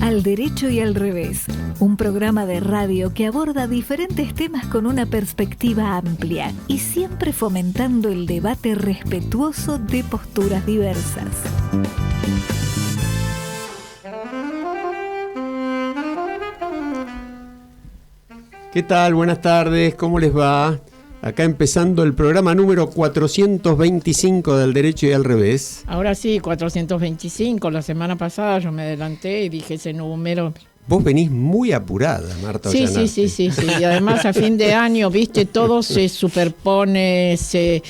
Al Derecho y al Revés, un programa de radio que aborda diferentes temas con una perspectiva amplia y siempre fomentando el debate respetuoso de posturas diversas. ¿Qué tal? Buenas tardes, ¿cómo les va? Acá empezando el programa número 425 del Derecho y al Revés. Ahora sí, 425. La semana pasada yo me adelanté y dije ese número. Vos venís muy apurada, Marta Ollanarte. Sí. Y además a fin de año, viste, todo se superpone, se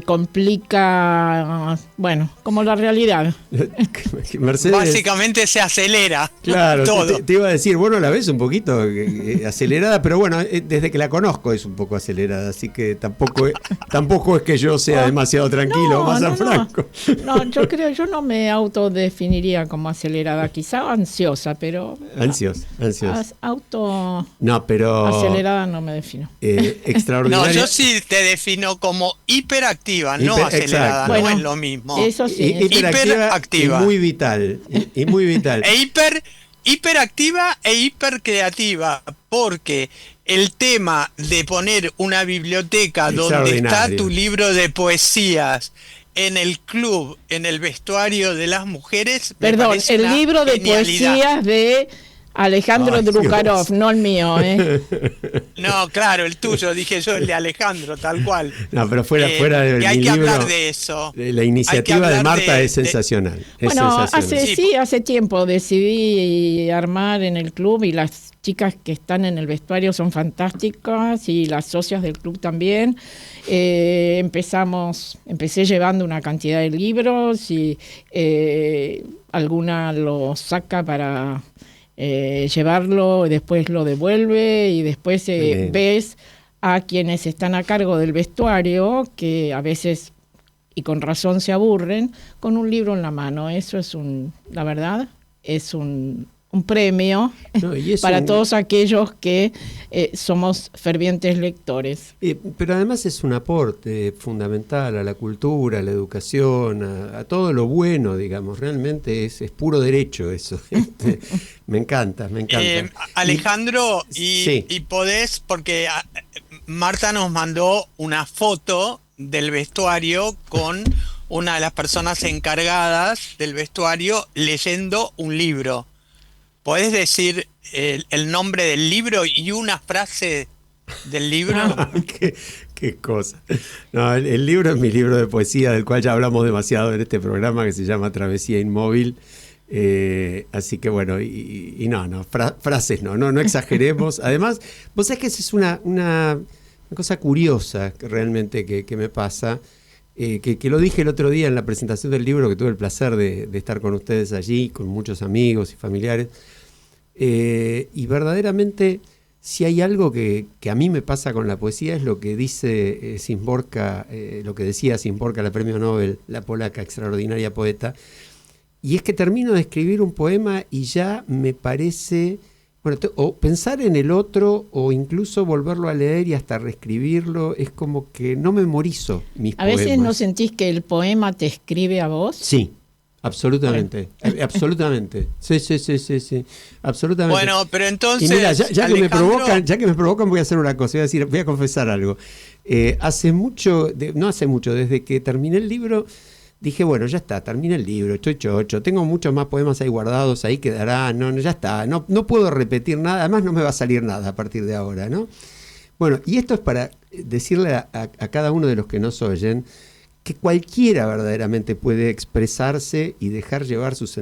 complica, bueno, como la realidad. Mercedes, básicamente se acelera. Claro, todo. Te iba a decir, bueno, la ves un poquito acelerada, pero bueno, desde que la conozco es un poco acelerada, así que tampoco es que yo sea demasiado tranquilo, franco. No, yo no me autodefiniría como acelerada, quizá ansiosa, pero... Ansiosa. No, pero... Acelerada no me defino. Extraordinaria. No, yo sí te defino como hiperactiva, no acelerada, bueno, no es lo mismo. Eso sí. Hiperactiva. Y muy vital. Hiperactiva e hipercreativa, porque el tema de poner una biblioteca donde está tu libro de poesías en el club, en el vestuario de las mujeres... Perdón, el libro de poesías de Alejandro Drukarov, no el mío, ¿eh? No, claro, el tuyo, dije yo, el de Alejandro, tal cual. No, pero fuera de que hay que libro, hablar de eso. La iniciativa de Marta es sensacional. Hace tiempo decidí armar en el club y las chicas que están en el vestuario son fantásticas y las socias del club también. Empecé llevando una cantidad de libros y alguna lo saca para llevarlo, después lo devuelve y después ves a quienes están a cargo del vestuario que a veces y con razón se aburren con un libro en la mano. Eso es la verdad, es un premio para todos aquellos que somos fervientes lectores. Pero además es un aporte fundamental a la cultura, a la educación, a todo lo bueno, digamos. Realmente es puro derecho eso. Me encanta. Alejandro, sí. Y podés, porque Marta nos mandó una foto del vestuario con una de las personas encargadas del vestuario leyendo un libro. ¿Podés decir el nombre del libro y una frase del libro? Qué cosa. No, el libro es mi libro de poesía, del cual ya hablamos demasiado en este programa, que se llama Travesía Inmóvil. Así que bueno, frases no exageremos. Además, vos sabés que esa es una cosa curiosa realmente que me pasa. Que lo dije el otro día en la presentación del libro, que tuve el placer de estar con ustedes allí, con muchos amigos y familiares, y verdaderamente si hay algo que a mí me pasa con la poesía es lo que dice Szymborska, lo que decía Szymborska, la premio Nobel, la polaca extraordinaria poeta, y es que termino de escribir un poema y ya me parece... Bueno, o pensar en el otro o incluso volverlo a leer y hasta reescribirlo, es como que no memorizo mis poemas. ¿A veces no sentís que el poema te escribe a vos? Sí, absolutamente. Bueno. Absolutamente. Sí, absolutamente. Bueno, pero entonces... Y mira, ya que me provocan voy a hacer una cosa, voy a confesar algo. No hace mucho, desde que terminé el libro... Dije, bueno, ya está, terminé el libro, estoy chocho, tengo muchos más poemas ahí guardados, ahí quedarán, ya está, no puedo repetir nada, además no me va a salir nada a partir de ahora, ¿no? Bueno, y esto es para decirle a cada uno de los que nos oyen que cualquiera verdaderamente puede expresarse y dejar llevar sus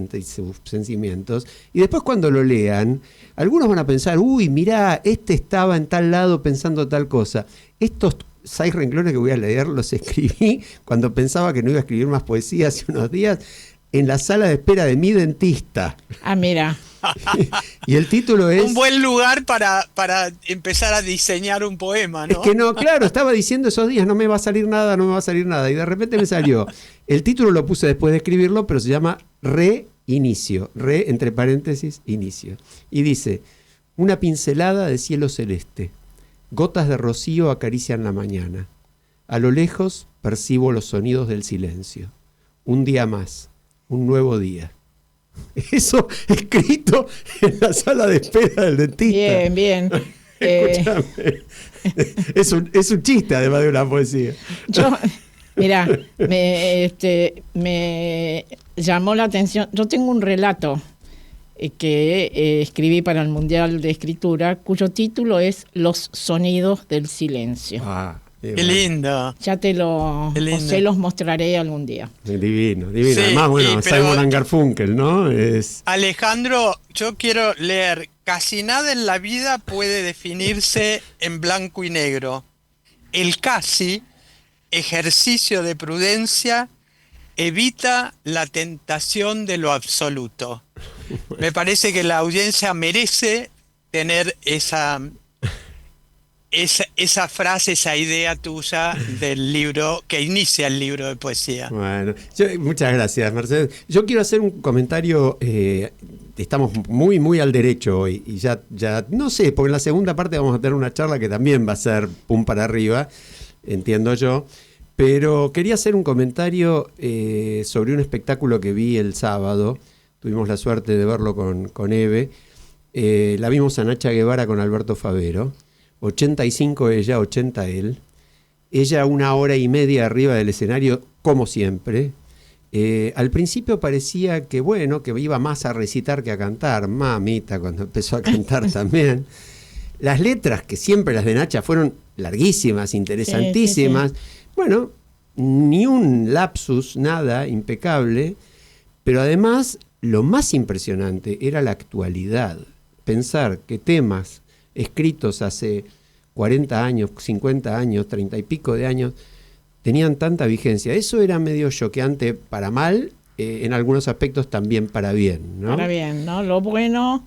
sentimientos, y después cuando lo lean, algunos van a pensar, uy, mirá, estaba en tal lado pensando tal cosa. Estos 6 renglones que voy a leer los escribí cuando pensaba que no iba a escribir más poesía hace unos días en la sala de espera de mi dentista. Ah, mira. Y el título es... Un buen lugar para empezar a diseñar un poema, ¿no? Es que no, claro, estaba diciendo esos días, no me va a salir nada, y de repente me salió. El título lo puse después de escribirlo, pero se llama Reinicio, entre paréntesis, inicio. Y dice, una pincelada de cielo celeste. Gotas de rocío acarician la mañana. A lo lejos percibo los sonidos del silencio. Un día más, un nuevo día. Eso escrito en la sala de espera del dentista. Bien, bien. Escúchame. Es un chiste, además de una poesía. Mira, me llamó la atención. Yo tengo un relato que escribí para el Mundial de Escritura, cuyo título es Los sonidos del silencio. Qué lindo. Ya se los mostraré algún día. Divino. Sí, Además, bueno, pero, Simon & Garfunkel, ¿no? Alejandro, yo quiero leer: casi nada en la vida puede definirse en blanco y negro. El casi, ejercicio de prudencia, evita la tentación de lo absoluto. Me parece que la audiencia merece tener esa frase, esa idea tuya del libro que inicia el libro de poesía. Bueno, muchas gracias, Mercedes. Yo quiero hacer un comentario. Estamos muy, muy al derecho hoy y ya no sé, porque en la segunda parte vamos a tener una charla que también va a ser pum para arriba, entiendo yo. Pero quería hacer un comentario sobre un espectáculo que vi el sábado. Tuvimos la suerte de verlo con Eve. La vimos a Nacha Guevara con Alberto Favero. 85 ella, 80 él. Ella 1 hora y media arriba del escenario, como siempre. Al principio parecía que iba más a recitar que a cantar. Mamita, cuando empezó a cantar también. Las letras, que siempre las de Nacha fueron larguísimas, interesantísimas. Sí. Bueno, ni un lapsus, nada, impecable. Pero además, lo más impresionante era la actualidad. Pensar que temas escritos hace 40 años, 50 años, 30 y pico de años, tenían tanta vigencia. Eso era medio choqueante para mal, en algunos aspectos también para bien, ¿no? Para bien, ¿no? Lo bueno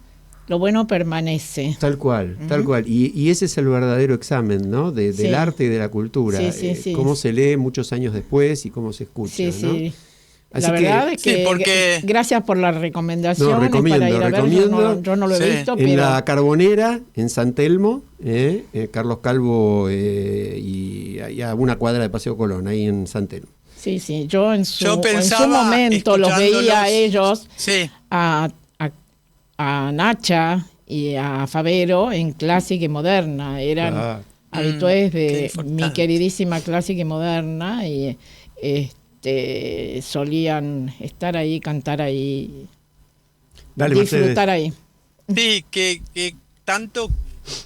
permanece. Tal cual, tal cual. Y ese es el verdadero examen, ¿no? Del arte y de la cultura. Cómo se lee muchos años después y cómo se escucha, ¿no? Sí. Así la verdad es que gracias por la recomendación. Yo no lo he visto. En la Carbonera, en San Telmo, Carlos Calvo y a una cuadra de Paseo Colón, ahí en San Telmo. Sí, yo en su momento los veía a ellos, a Nacha y a Favero en Clásica y Moderna. Eran habitués de mi queridísima Clásica y Moderna y solían estar ahí, cantar ahí, disfrutar ahí. Sí, que tanto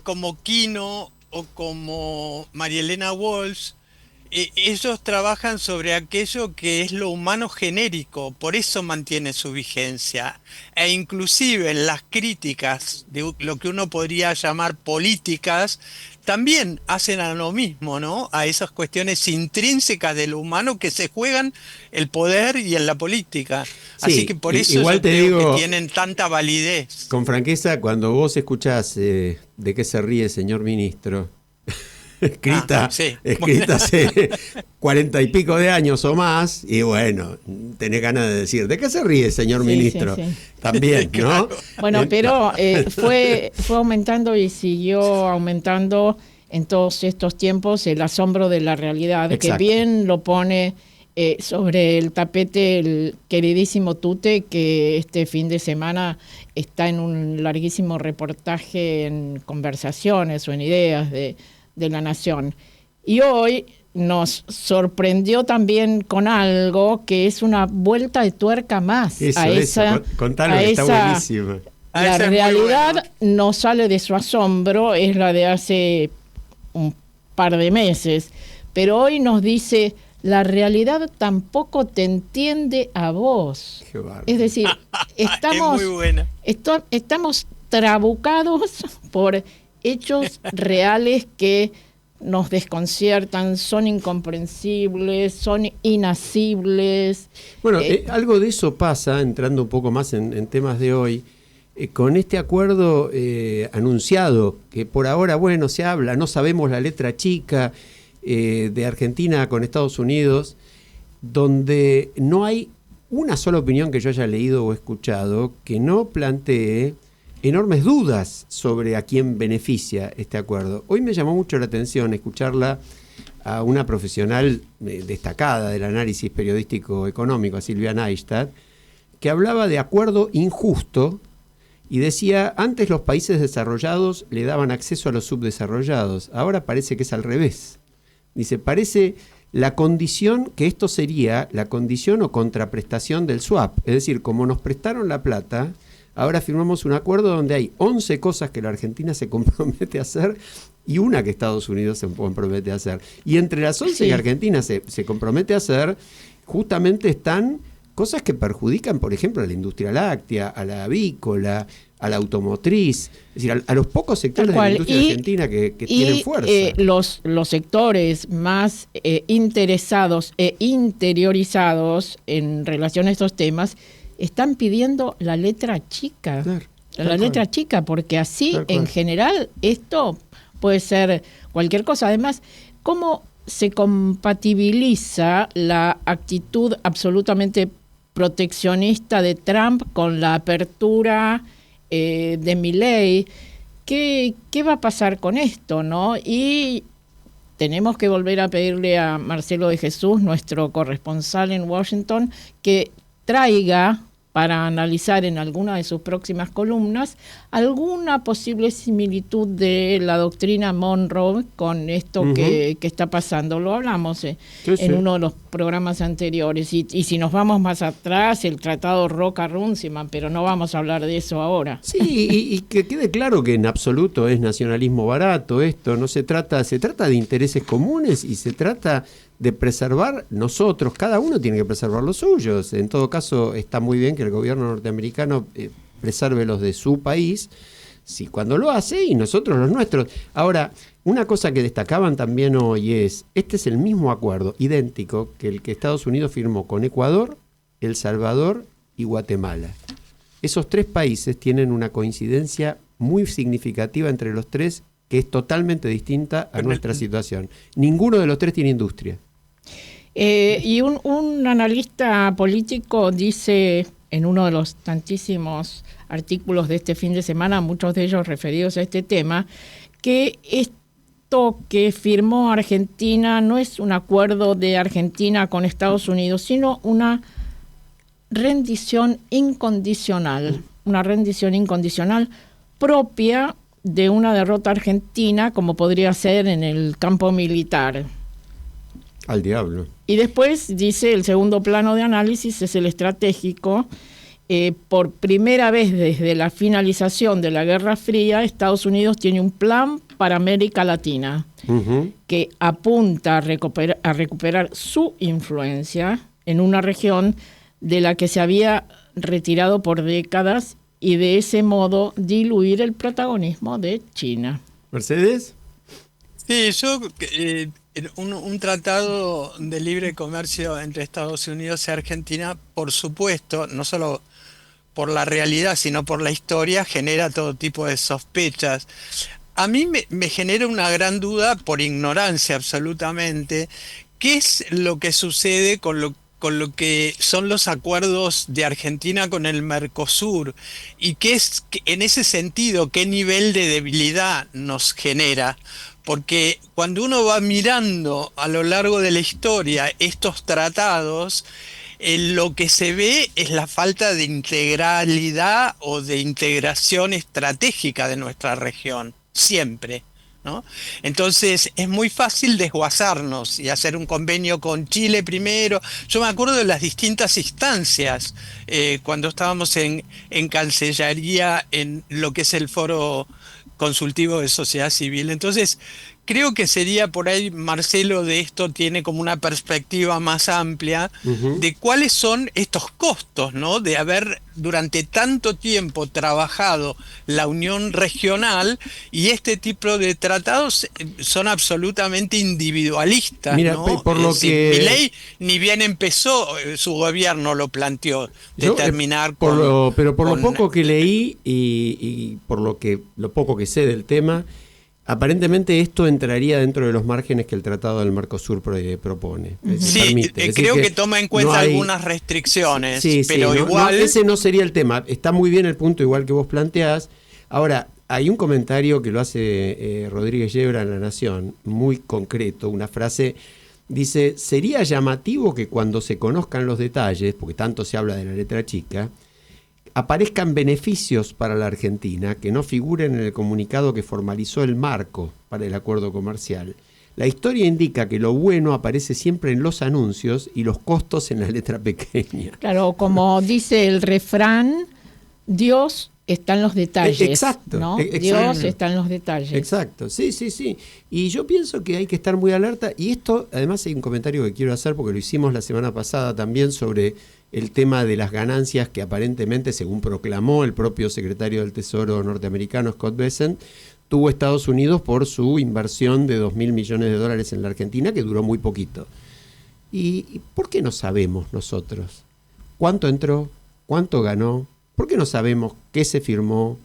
como Quino o como María Elena Walsh, ellos trabajan sobre aquello que es lo humano genérico, por eso mantiene su vigencia. E inclusive en las críticas de lo que uno podría llamar políticas, también hacen a lo mismo, ¿no? A esas cuestiones intrínsecas de lo humano que se juegan el poder y en la política. Sí, así que por eso igual yo creo que tienen tanta validez. Con franqueza, cuando vos escuchás ¿de qué se ríe, señor ministro? escrita hace 40 y pico de años o más, y bueno, tenés ganas de decir, ¿de qué se ríe, señor ministro? Sí. También, ¿no? Bueno, pero fue aumentando y siguió aumentando en todos estos tiempos el asombro de la realidad. Exacto. Que bien lo pone sobre el tapete el queridísimo Tute, que este fin de semana está en un larguísimo reportaje en Conversaciones o en Ideas de La Nación. Y hoy nos sorprendió también con algo que es una vuelta de tuerca más a esa. Contalo, que está buenísima. La realidad no sale de su asombro, es la de hace un par de meses, pero hoy nos dice: la realidad tampoco te entiende a vos. Es decir, estamos trabucados por hechos reales que nos desconciertan, son incomprensibles, son inasibles. Bueno, algo de eso pasa, entrando un poco más en temas de hoy, con este acuerdo anunciado, que por ahora, bueno, se habla, no sabemos la letra chica, de Argentina con Estados Unidos, donde no hay una sola opinión que yo haya leído o escuchado que no plantee enormes dudas sobre a quién beneficia este acuerdo. Hoy me llamó mucho la atención escucharla a una profesional destacada del análisis periodístico económico, a Silvia Neistat, que hablaba de acuerdo injusto y decía, antes los países desarrollados le daban acceso a los subdesarrollados, ahora parece que es al revés. Dice, parece la condición, que esto sería la condición o contraprestación del swap, es decir, como nos prestaron la plata, ahora firmamos un acuerdo donde hay 11 cosas que la Argentina se compromete a hacer y una que Estados Unidos se compromete a hacer. Y entre las 11 que Argentina se compromete a hacer, justamente están cosas que perjudican, por ejemplo, a la industria láctea, a la avícola, a la automotriz, es decir, a los pocos sectores de la industria argentina que tienen fuerza. Los sectores más interesados e interiorizados en relación a estos temas están pidiendo la letra chica. Claro, la letra chica, porque así en general esto puede ser cualquier cosa. Además, ¿cómo se compatibiliza la actitud absolutamente proteccionista de Trump con la apertura de Milei? ¿Qué va a pasar con esto, no? Y tenemos que volver a pedirle a Marcelo de Jesús, nuestro corresponsal en Washington, que traiga para analizar en alguna de sus próximas columnas alguna posible similitud de la doctrina Monroe con esto que está pasando. Lo hablamos en uno de los programas anteriores. Y si nos vamos más atrás, el tratado Roca-Runciman, pero no vamos a hablar de eso ahora. Sí, y que quede claro que en absoluto es nacionalismo barato esto. No se trata de intereses comunes y se trata de preservar nosotros, cada uno tiene que preservar los suyos. En todo caso, está muy bien que el gobierno norteamericano preserve los de su país, sí, cuando lo hace, y nosotros los nuestros. Ahora, una cosa que destacaban también hoy es, este es el mismo acuerdo, idéntico, que el que Estados Unidos firmó con Ecuador, El Salvador y Guatemala. Esos 3 países tienen una coincidencia muy significativa entre los 3, que es totalmente distinta a nuestra situación. Ninguno de los 3 tiene industria. Y un analista político dice en uno de los tantísimos artículos de este fin de semana, muchos de ellos referidos a este tema, que esto que firmó Argentina no es un acuerdo de Argentina con Estados Unidos, sino una rendición incondicional propia de una derrota argentina, como podría ser en el campo militar. Al diablo. Y después dice, el segundo plano de análisis es el estratégico. Por primera vez desde la finalización de la Guerra Fría, Estados Unidos tiene un plan para América Latina que apunta a recuperar su influencia en una región de la que se había retirado por décadas y de ese modo diluir el protagonismo de China. ¿Mercedes? Sí, un tratado de libre comercio entre Estados Unidos y Argentina, por supuesto, no solo por la realidad, sino por la historia, genera todo tipo de sospechas. A mí me genera una gran duda, por ignorancia absolutamente, ¿qué es lo que sucede con lo que son los acuerdos de Argentina con el Mercosur? Y en ese sentido, ¿qué nivel de debilidad nos genera? Porque cuando uno va mirando a lo largo de la historia estos tratados, lo que se ve es la falta de integralidad o de integración estratégica de nuestra región, siempre, ¿no? Entonces es muy fácil desguazarnos y hacer un convenio con Chile primero. Yo me acuerdo de las distintas instancias cuando estábamos en Cancillería, en lo que es el Foro Consultivo de Sociedad Civil. Entonces creo que sería por ahí, Marcelo, de esto tiene como una perspectiva más amplia de cuáles son estos costos, ¿no? De haber durante tanto tiempo trabajado la unión regional, y este tipo de tratados son absolutamente individualistas. Mira, ¿no? por lo que Milei ni bien empezó, su gobierno lo planteó, determinar pero por lo poco que leí y por lo poco que sé del tema, aparentemente esto entraría dentro de los márgenes que el Tratado del Mercosur propone. Sí, creo que toma en cuenta algunas restricciones, pero igual... ese no sería el tema. Está muy bien el punto, igual que vos planteás. Ahora, hay un comentario que lo hace Rodríguez Yebra en La Nación, muy concreto, una frase Dice, sería llamativo que cuando se conozcan los detalles, porque tanto se habla de la letra chica, aparezcan beneficios para la Argentina que no figuren en el comunicado que formalizó el marco para el acuerdo comercial. La historia indica que lo bueno aparece siempre en los anuncios y los costos en la letra pequeña. Claro, como dice el refrán, Dios está en los detalles. Exacto, ¿no? exacto. Dios está en los detalles. Exacto, sí. Y yo pienso que hay que estar muy alerta. Y esto, además, hay un comentario que quiero hacer, porque lo hicimos la semana pasada también sobre el tema de las ganancias que aparentemente, según proclamó el propio secretario del Tesoro norteamericano, Scott Bessent, tuvo Estados Unidos por su inversión de $2.000 millones en la Argentina, que duró muy poquito. ¿Y por qué no sabemos nosotros cuánto entró, cuánto ganó? ¿Por qué no sabemos qué se firmó?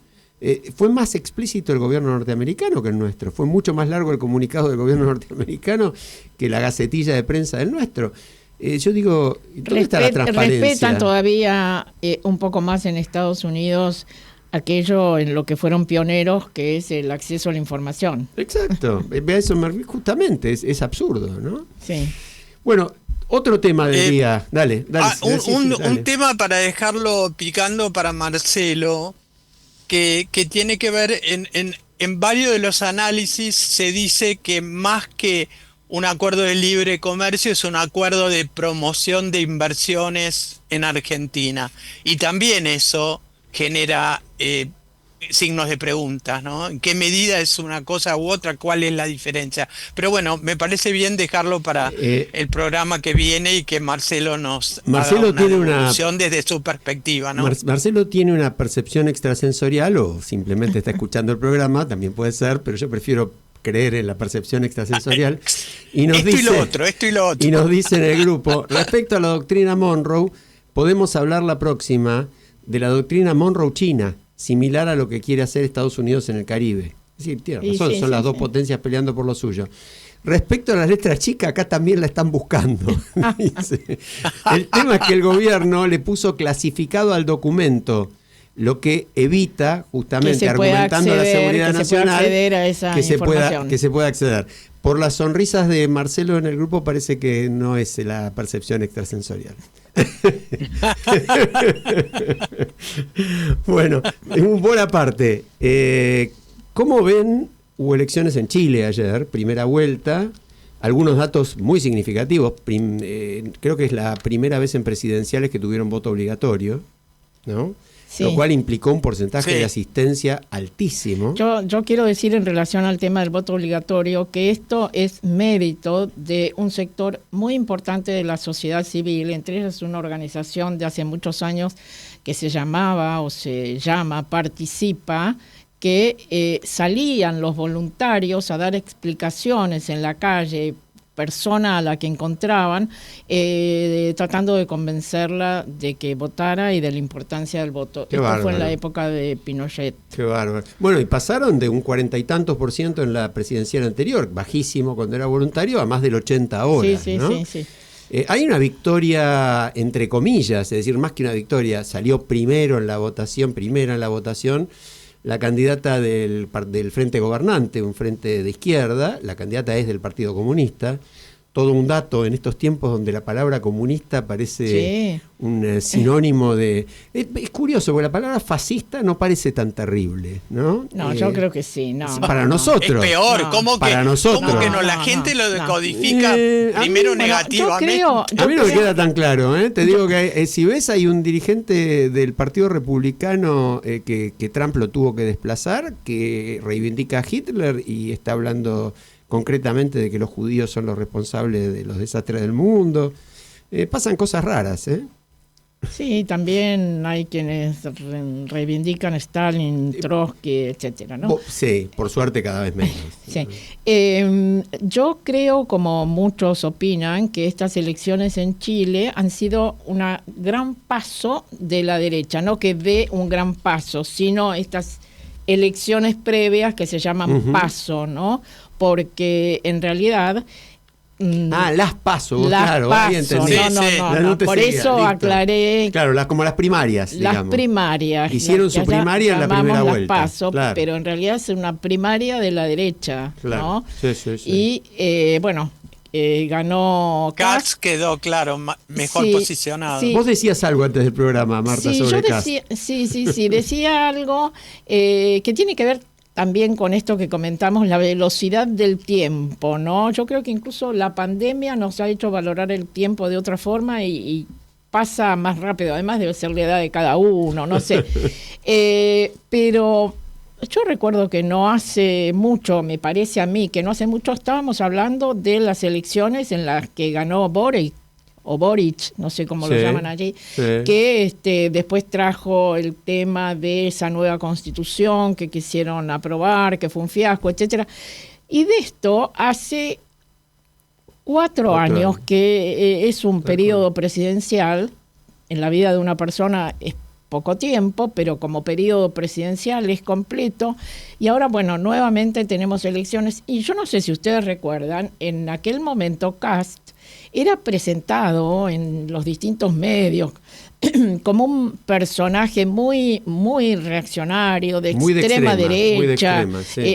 Fue más explícito el gobierno norteamericano que el nuestro. Fue mucho más largo el comunicado del gobierno norteamericano que la gacetilla de prensa del nuestro. Yo digo, ¿dónde está la transparencia? Respetan todavía un poco más en Estados Unidos aquello en lo que fueron pioneros, que es el acceso a la información. Exacto. Eso justamente es absurdo, ¿no? Sí. Bueno, otro tema del día. Dale. Un tema para dejarlo picando para Marcelo, que tiene que ver en varios de los análisis. Se dice que más que un acuerdo de libre comercio es un acuerdo de promoción de inversiones en Argentina. Y también eso genera signos de preguntas, ¿no? ¿En qué medida es una cosa u otra? ¿Cuál es la diferencia? Pero bueno, me parece bien dejarlo para el programa que viene y que Marcelo nos haga una devolución desde su perspectiva, ¿no? Marcelo tiene una percepción extrasensorial, o simplemente está escuchando el programa, también puede ser, pero yo prefiero creer en la percepción extrasensorial. Y nos esto y lo otro. Y nos dice en el grupo, respecto a la doctrina Monroe, podemos hablar la próxima de la doctrina Monroe China, similar a lo que quiere hacer Estados Unidos en el Caribe. Es decir, tiene razón, son las dos potencias peleando por lo suyo. Respecto a la letra chica, acá también la están buscando. Dice, el tema es que el gobierno le puso clasificado al documento, lo que evita, justamente argumentando la seguridad nacional, que se pueda acceder. Por las sonrisas de Marcelo en el grupo parece que no es la percepción extrasensorial. Bueno, en buena parte. ¿Cómo ven? Hubo elecciones en Chile ayer, primera vuelta. Algunos datos muy significativos. Creo que es la primera vez en presidenciales que tuvieron voto obligatorio, ¿no? Sí. Lo cual implicó un porcentaje de asistencia altísimo. Yo quiero decir en relación al tema del voto obligatorio que esto es mérito de un sector muy importante de la sociedad civil, entre ellas una organización de hace muchos años que se llamaba o se llama Participa, que salían los voluntarios a dar explicaciones en la calle, persona a la que encontraban, tratando de convencerla de que votara y de la importancia del voto. Esto fue en la época de Pinochet. Qué bárbaro. Bueno, y pasaron de un 40 y tantos % en la presidencial anterior, bajísimo cuando era voluntario, a más del 80 ahora. Sí. Hay una victoria, entre comillas, es decir, más que una victoria, salió primera en la votación, la candidata del Frente Gobernante, un frente de izquierda. La candidata es del Partido Comunista. Todo un dato en estos tiempos donde la palabra comunista parece un sinónimo de... Es curioso, porque la palabra fascista no parece tan terrible, ¿no? No, yo creo que sí. No, para nosotros. Es peor. Para nosotros. ¿Cómo que no? La gente lo decodifica primero negativamente. A mí no me queda tan claro. Te digo que si ves, hay un dirigente del Partido Republicano que Trump lo tuvo que desplazar, que reivindica a Hitler y está hablando concretamente de que los judíos son los responsables de los desastres del mundo. Pasan cosas raras, Sí, también hay quienes reivindican a Stalin, Trotsky, etcétera, ¿no? Sí, por suerte cada vez menos. Sí. Yo creo, como muchos opinan, que estas elecciones en Chile han sido un gran paso de la derecha, no que dé un gran paso, sino estas elecciones previas que se llaman paso, ¿no? Porque en realidad... las PASO, claro, ahí entendí. No, por eso aclaré. Claro, como las primarias, digamos. Las primarias. Hicieron su primaria en la primera vuelta. PASO, claro. Pero en realidad es una primaria de la derecha, claro. ¿no? Sí. Y bueno, ganó Katz quedó, claro, mejor posicionado. Sí. Vos decías algo antes del programa, Marta, sobre Katz. Decía algo que tiene que ver también con esto que comentamos, la velocidad del tiempo, ¿no? Yo creo que incluso la pandemia nos ha hecho valorar el tiempo de otra forma y pasa más rápido. Además debe ser la edad de cada uno, no sé. Pero yo recuerdo que no hace mucho, me parece a mí, que no hace mucho estábamos hablando de las elecciones en las que ganó Boric, no sé cómo lo llaman allí, que después trajo el tema de esa nueva constitución que quisieron aprobar, que fue un fiasco, etcétera. Y de esto hace 4 años que es un periodo presidencial. En la vida de una persona es poco tiempo, pero como periodo presidencial es completo. Y ahora, bueno, nuevamente tenemos elecciones. Y yo no sé si ustedes recuerdan, en aquel momento Kast era presentado en los distintos medios como un personaje muy, muy reaccionario, de extrema derecha,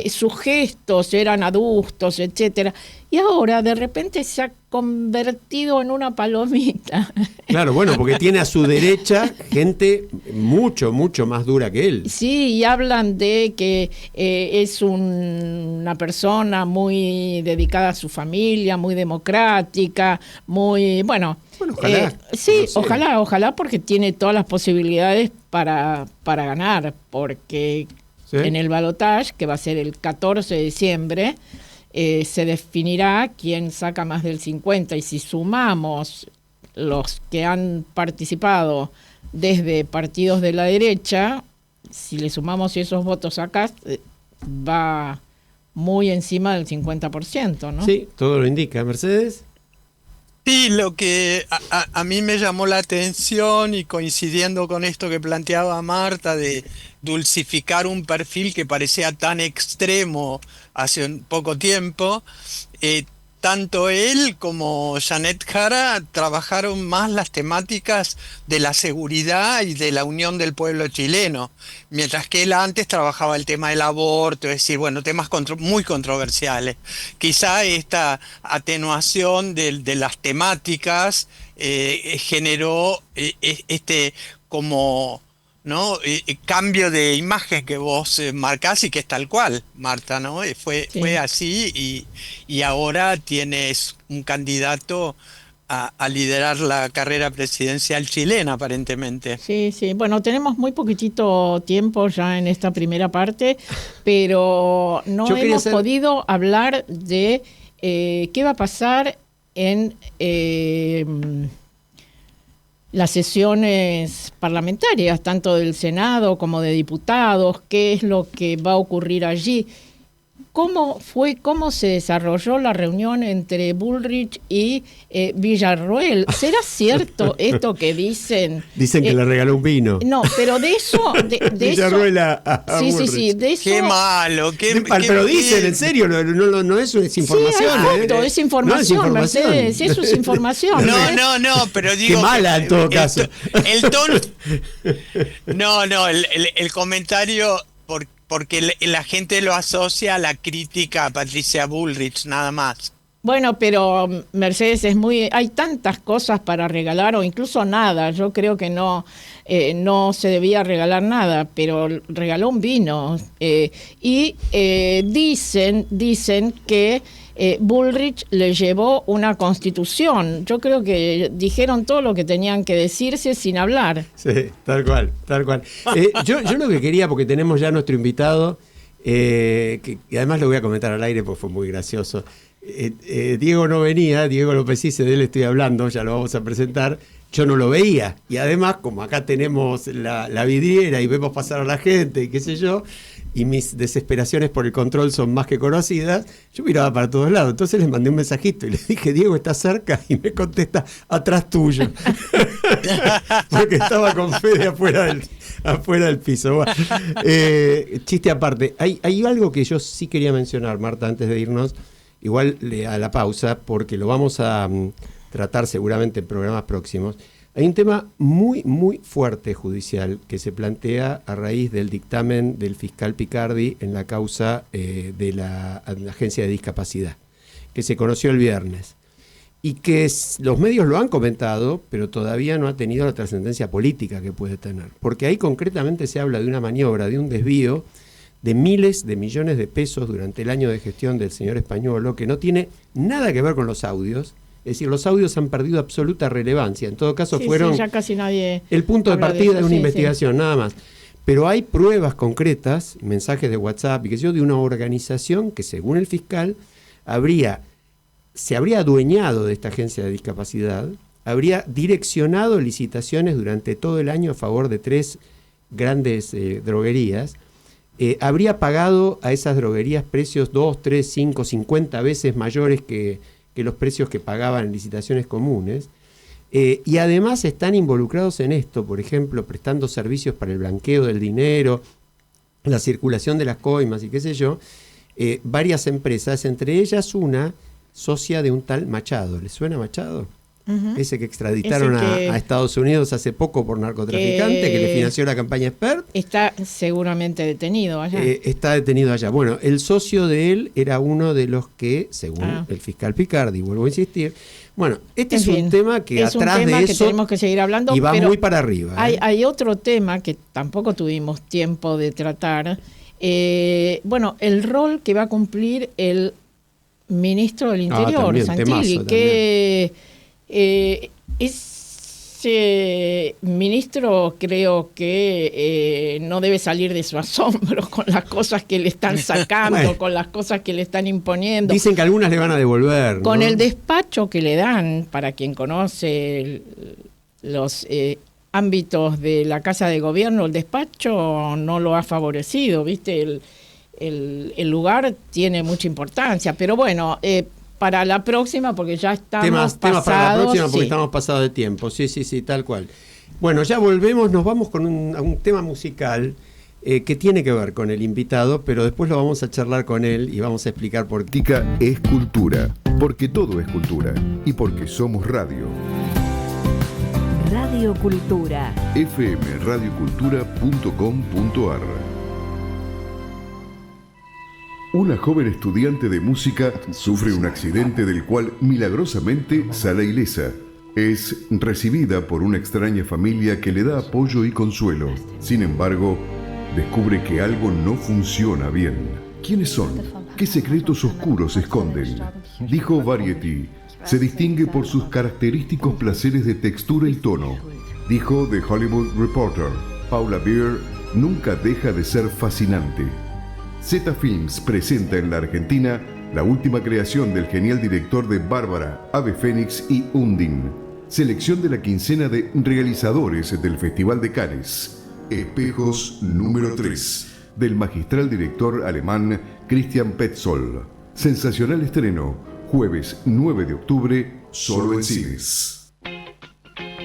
sus gestos eran adustos, etcétera. Y ahora de repente se ha convertido en una palomita. Claro, bueno, porque tiene a su derecha gente mucho, mucho más dura que él. Sí, y hablan de que es una persona muy dedicada a su familia, muy democrática, muy, bueno, ojalá. Sí, no sé. Ojalá, porque tiene todas las posibilidades para ganar, porque en el balotaje, que va a ser el 14 de diciembre, se definirá quién saca más del 50%, y si sumamos los que han participado desde partidos de la derecha, si le sumamos esos votos acá, va muy encima del 50%, ¿no? Sí, todo lo indica. ¿Mercedes? Sí, lo que a mí me llamó la atención, y coincidiendo con esto que planteaba Marta, de dulcificar un perfil que parecía tan extremo hace un poco tiempo, tanto él como Janet Jara trabajaron más las temáticas de la seguridad y de la unión del pueblo chileno, mientras que él antes trabajaba el tema del aborto, es decir, bueno, temas muy controversiales. Quizá esta atenuación de las temáticas generó como, ¿no? Cambio de imagen que vos marcás, y que es tal cual, Marta, ¿no? Fue así, y ahora tienes un candidato a liderar la carrera presidencial chilena, aparentemente. Sí. Bueno, tenemos muy poquitito tiempo ya en esta primera parte, pero no hemos podido hablar de qué va a pasar en las sesiones parlamentarias, tanto del Senado como de diputados, qué es lo que va a ocurrir allí. ¿Cómo se desarrolló la reunión entre Bullrich y Villarroel? ¿Será cierto esto que dicen? Dicen que le regaló un vino. No, pero de eso... Villarroel a Bullrich. Sí, de eso... Qué malo, pero dicen, en serio, no es información. Sí, es información, no es información. Mercedes, eso es información. No, pero digo... Qué mala en todo caso. El tono... el comentario... Porque la gente lo asocia a la crítica a Patricia Bullrich, nada más. Bueno, pero Mercedes, hay tantas cosas para regalar, o incluso nada. Yo creo que no se debía regalar nada, pero regaló un vino. Y dicen que Bullrich le llevó una constitución. Yo creo que dijeron todo lo que tenían que decirse sin hablar. Sí, tal cual. Yo lo que quería, porque tenemos ya nuestro invitado, y además lo voy a comentar al aire porque fue muy gracioso. Diego no venía, Diego López Ice, de él estoy hablando, ya lo vamos a presentar. Yo no lo veía, y además, como acá tenemos la vidriera y vemos pasar a la gente y qué sé yo, y mis desesperaciones por el control son más que conocidas, yo miraba para todos lados. Entonces les mandé un mensajito y le dije: Diego, ¿está cerca? Y me contesta: atrás tuyo. Porque estaba con Fede afuera del piso. Bueno, chiste aparte, hay algo que yo sí quería mencionar, Marta, antes de irnos, igual a la pausa, porque lo vamos a tratar seguramente en programas próximos. Hay un tema muy, muy fuerte judicial que se plantea a raíz del dictamen del fiscal Picardi en la causa de la Agencia de Discapacidad, que se conoció el viernes. y que los medios lo han comentado, pero todavía no ha tenido la trascendencia política que puede tener. Porque ahí concretamente se habla de una maniobra, de un desvío de miles de millones de pesos durante el año de gestión del señor Spagnuolo, que no tiene nada que ver con los audios. Es decir, los audios han perdido absoluta relevancia. En todo caso, fueron ya casi nadie el punto de partida de una investigación, nada más. Pero hay pruebas concretas, mensajes de WhatsApp y de una organización que, según el fiscal, se habría adueñado de esta agencia de discapacidad, habría direccionado licitaciones durante todo el año a favor de 3 grandes droguerías, habría pagado a esas droguerías precios 2, 3, 5, 50 veces mayores que los precios que pagaban en licitaciones comunes, y además están involucrados en esto, por ejemplo, prestando servicios para el blanqueo del dinero, la circulación de las coimas y qué sé yo, varias empresas, entre ellas una socia de un tal Machado. ¿Le suena Machado? Uh-huh. Ese que extraditaron a Estados Unidos hace poco por narcotraficante, que le financió la campaña Spert. Está seguramente detenido allá. Está detenido allá. Bueno, el socio de él era uno de los que, según el fiscal Picardi, vuelvo a insistir, bueno, es un tema que es atrás un tema de que eso tenemos que seguir hablando, y va muy para arriba. Hay otro tema que tampoco tuvimos tiempo de tratar. Bueno, el rol que va a cumplir el ministro del Interior, Santilli, que ese ministro creo que no debe salir de su asombro con las cosas que le están sacando, con las cosas que le están imponiendo. Dicen que algunas le van a devolver, ¿no? Con el despacho que le dan, para quien conoce los ámbitos de la Casa de Gobierno, el despacho no lo ha favorecido, ¿viste? El lugar tiene mucha importancia, pero bueno, para la próxima, porque ya estamos pasados. Para la próxima, porque estamos pasados de tiempo, sí, tal cual. Bueno, ya volvemos, nos vamos con un tema musical que tiene que ver con el invitado, pero después lo vamos a charlar con él y vamos a explicar por qué. Tica es cultura, porque todo es cultura y porque somos radio. Radio Cultura. fmradiocultura.com.ar. Una joven estudiante de música sufre un accidente del cual milagrosamente sale ilesa. Es recibida por una extraña familia que le da apoyo y consuelo. Sin embargo, descubre que algo no funciona bien. ¿Quiénes son? ¿Qué secretos oscuros esconden? Dijo Variety. Se distingue por sus característicos placeres de textura y tono. Dijo The Hollywood Reporter. Paula Beer nunca deja de ser fascinante. Zeta Films presenta en la Argentina la última creación del genial director de Bárbara, Ave Fénix y Undine. Selección de la quincena de realizadores del Festival de Cannes. Espejos número 3, del magistral director alemán Christian Petzold. Sensacional estreno, jueves 9 de octubre, solo en cines.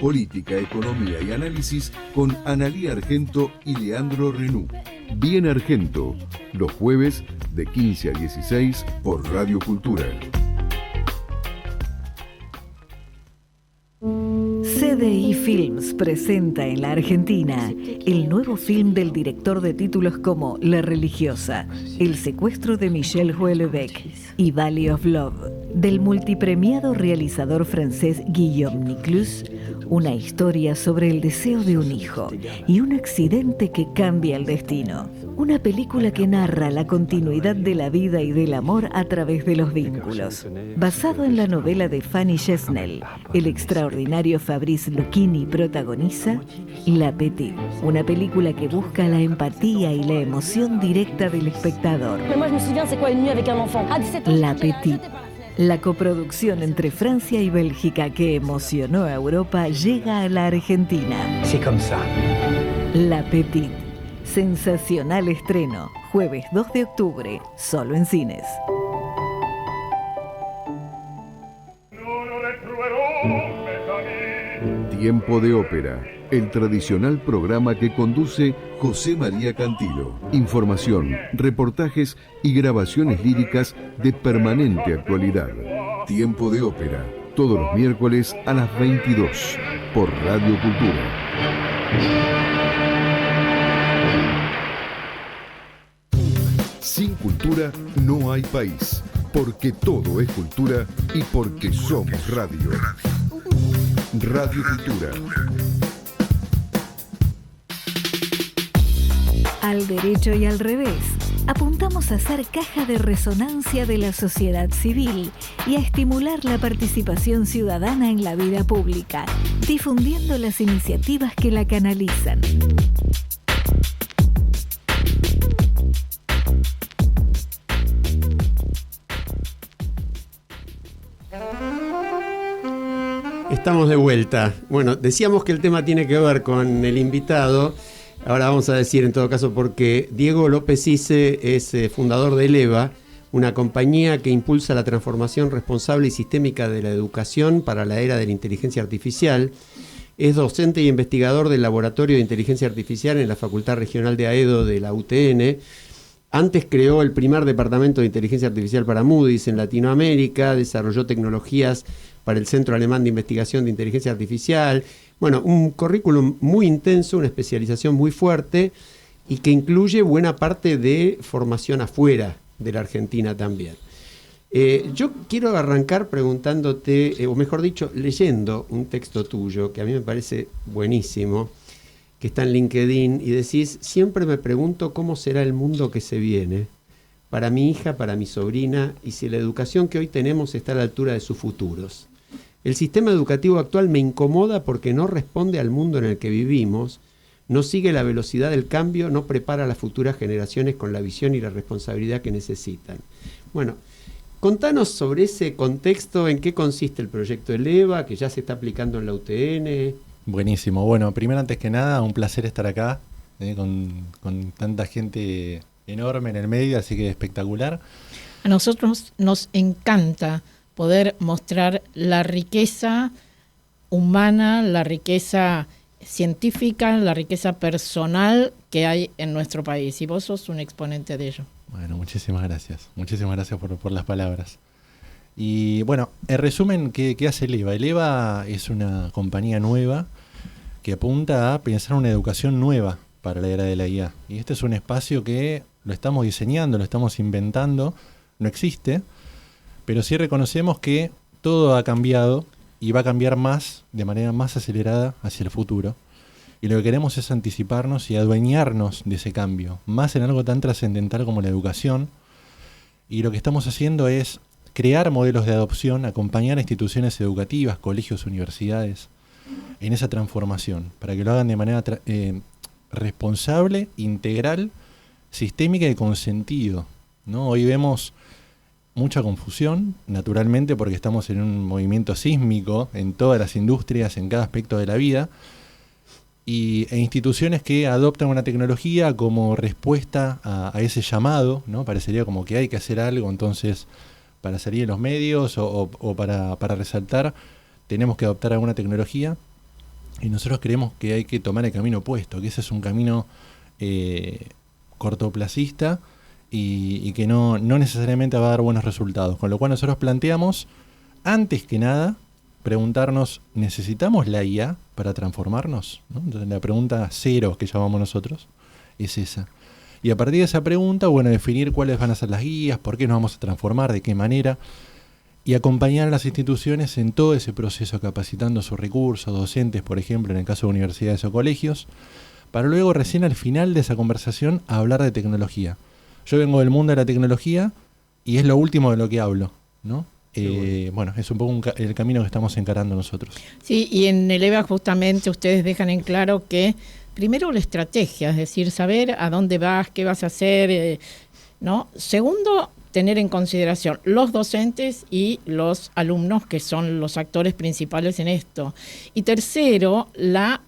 Política, economía y análisis con Analía Argento y Leandro Renú. Bien Argento, los jueves de 15 a 16 por Radio Cultura. CDI Films presenta en la Argentina el nuevo film del director de títulos como La Religiosa, El secuestro de Michel Houellebecq y Valley of Love, del multipremiado realizador francés Guillaume Niclus, una historia sobre el deseo de un hijo y un accidente que cambia el destino. Una película que narra la continuidad de la vida y del amor a través de los vínculos. Basado en la novela de Fanny Chesnel, el extraordinario Fabrice Lucchini protagoniza La Petite, una película que busca la empatía y la emoción directa del espectador. La Petite, la coproducción entre Francia y Bélgica que emocionó a Europa, llega a la Argentina. La Petite. Sensacional estreno, jueves 2 de octubre, solo en cines. Tiempo de Ópera, el tradicional programa que conduce José María Cantilo. Información, reportajes y grabaciones líricas de permanente actualidad. Tiempo de Ópera, todos los miércoles a las 22 por Radio Cultura. Sin cultura no hay país. porque todo es cultura y porque somos radio. Radio Cultura. Al derecho y al revés, apuntamos a ser caja de resonancia de la sociedad civil y a estimular la participación ciudadana en la vida pública, difundiendo las iniciativas que la canalizan. Estamos de vuelta. Bueno, decíamos que el tema tiene que ver con el invitado. Ahora vamos a decir en todo caso porque Diego López Isse es fundador de Eleva, una compañía que impulsa la transformación responsable y sistémica de la educación para la era de la inteligencia artificial. Es docente y investigador del Laboratorio de Inteligencia Artificial en la Facultad Regional de Aedo de la UTN. Antes creó el primer departamento de inteligencia artificial para Moody's en Latinoamérica, desarrolló tecnologías para el Centro Alemán de Investigación de Inteligencia Artificial. Bueno, un currículum muy intenso, una especialización muy fuerte y que incluye buena parte de formación afuera de la Argentina también. Yo quiero arrancar preguntándote, o mejor dicho, leyendo un texto tuyo que a mí me parece buenísimo, que está en LinkedIn, y decís: siempre me pregunto cómo será el mundo que se viene, para mi hija, para mi sobrina, y si la educación que hoy tenemos está a la altura de sus futuros. El sistema educativo actual me incomoda porque no responde al mundo en el que vivimos, no sigue la velocidad del cambio, no prepara a las futuras generaciones con la visión y la responsabilidad que necesitan. Bueno, contanos sobre ese contexto, en qué consiste el proyecto Eleva, que ya se está aplicando en la UTN. Buenísimo. Bueno, primero, antes que nada, un placer estar acá con tanta gente enorme en el medio, así que espectacular. A nosotros nos encanta poder mostrar la riqueza humana, la riqueza científica, la riqueza personal que hay en nuestro país. Y vos sos un exponente de ello. Bueno, muchísimas gracias. Muchísimas gracias por las palabras. Y bueno, en resumen, ¿qué hace Eleva? Eleva es una compañía nueva que apunta a pensar una educación nueva para la era de la IA. Y este es un espacio que lo estamos diseñando, lo estamos inventando, no existe, pero sí reconocemos que todo ha cambiado y va a cambiar más, de manera más acelerada hacia el futuro. Y lo que queremos es anticiparnos y adueñarnos de ese cambio, más en algo tan trascendental como la educación. Y lo que estamos haciendo es crear modelos de adopción, acompañar a instituciones educativas, colegios, universidades, en esa transformación, para que lo hagan de manera responsable, integral, sistémica y con sentido, ¿no? Hoy vemos mucha confusión, naturalmente, porque estamos en un movimiento sísmico en todas las industrias, en cada aspecto de la vida, e instituciones que adoptan una tecnología como respuesta a ese llamado, ¿no? Parecería como que hay que hacer algo, entonces, para salir en los medios o para resaltar, tenemos que adoptar alguna tecnología, y nosotros creemos que hay que tomar el camino opuesto, que ese es un camino cortoplacista y que no necesariamente va a dar buenos resultados. Con lo cual nosotros planteamos, antes que nada, preguntarnos, ¿necesitamos la IA para transformarnos? ¿No? Entonces la pregunta cero que llamamos nosotros es esa. Y a partir de esa pregunta, bueno, definir cuáles van a ser las guías, por qué nos vamos a transformar, de qué manera, y acompañar a las instituciones en todo ese proceso, capacitando sus recursos, docentes, por ejemplo, en el caso de universidades o colegios, para luego recién al final de esa conversación hablar de tecnología. Yo vengo del mundo de la tecnología y es lo último de lo que hablo, ¿no? Bueno, es un poco el camino que estamos encarando nosotros. Sí, y en Eleva justamente ustedes dejan en claro que primero la estrategia, es decir, saber a dónde vas, qué vas a hacer, ¿no? Segundo, tener en consideración los docentes y los alumnos, que son los actores principales en esto. Y tercero, la